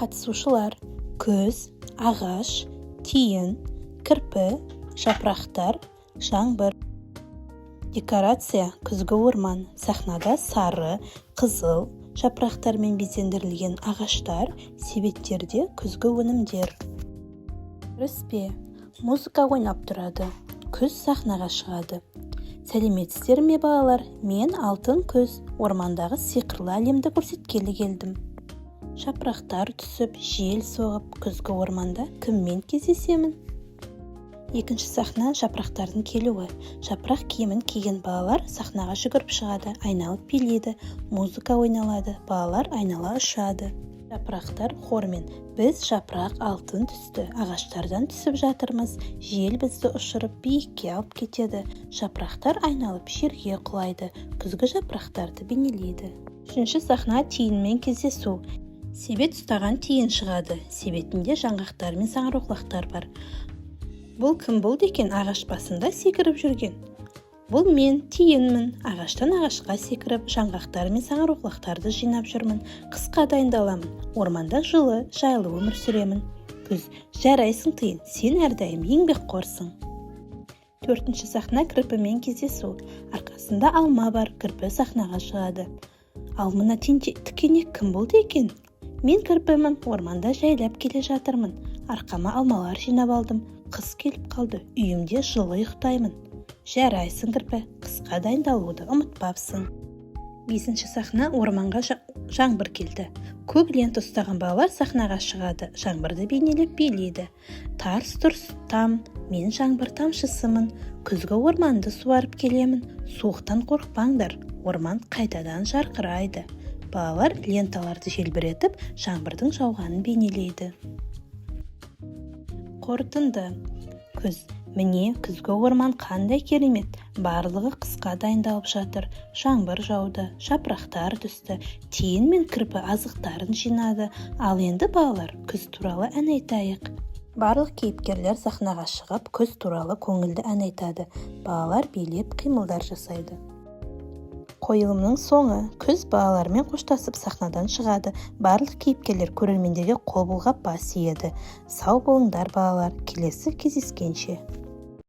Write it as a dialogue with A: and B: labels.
A: қатысушылар: күз, ағаш, тиін, кірпі, жапырақтар, жаңбыр. Декорация: күзгі орман. Сахнада сары, қызыл жапырақтармен безендірілген ағаштар, себеттерде күзгі өнімдер. Кіріспе: музыка ойнап тұрады. Күз сахнаға шығады. Сәлеметсіздер ме балалар? Мен Алтын күз, ормандағы сиқырлы әлемді көрсеткелі келдім. Жапырақтар түсіп, жел соғып, күзгі орманда кіммен кездесемін? Екінші сахна: жапырақтардың келуі. Жапырақ киімін киген балалар сахнаға жүгіріп шығады, айналып билейді, музыка ойналады, балалар айнала ұшады. Жапырақтар хормен: біз жапырақ алтын түсті, ағаштардан түсіп жатырмыз, жел бізді ұшырып биікке алып кетеді. Жапырақтар айналып жерге құлайды, күзгі жапырақтарды бейнелейді. Үшінші сахна: тиінмен кездесу. Себет ұстаған тиін шығады, себетінде жаңғақтар мен саңырауқұлақтар бар. Бұл кім болды екен ағаш басында секіріп жүрген? Бұл мен тиінмін, ағаштан ағашқа секіріп, жаңғақтар мен саңырауқұлақтарды жинап жүрмін, қысқа дайындаламын, орманда жылы, жайлы өмір сүремін. Күз: жарайсың тиін, сен әрдайым еңбекқорсың. Төртінші сахна: кірпімен кездесу. Арқасында алма бар, кірпі сахнаға шығады. Ал мына тікенек кім болды екен? Мен кірпімін, орманда жайлап келе жатырмын, арқама алмалар жинап алдым, қыс келіп қалды, үйімде жылы ұйықтаймын. Жарайсың кірпі, қысқа дайындалуды ұмытпапсың. Бесінші сахна: орманға жаңбыр келді. Көк лента ұстаған балалар сахнаға шығады, жаңбырды бейнелеп билейді. Тарс-тұрс там, мен жаңбыр тамшысымын, күзгі орманды суарып келемін, суықтан қорықпаңдар, орман қайтадан жарқырайды. Балалар ленталарды желбіретіп, жаңбырдың жауғанын бейнелейді. Қорытынды: күз: міне күзгі орман қандай керемет, барлығы қысқа дайындалып жатыр, жаңбыр жауды, жапырақтар түсті, тиін мен кірпі азықтарын жинады. Ал енді балалар, күз туралы ән айтайық. Барлық кейіпкерлер сахнаға шығып, күз туралы көңілді ән айтады. Балалар билеп, қимылдар жасайды. Қойылымның соңы: күз балалармен қоштасып сахнадан шығады. Барлық кейіпкерлер көрермендерге қол бұлғап бас иеді. Сау болыңдар балалар, келесі кездескенше.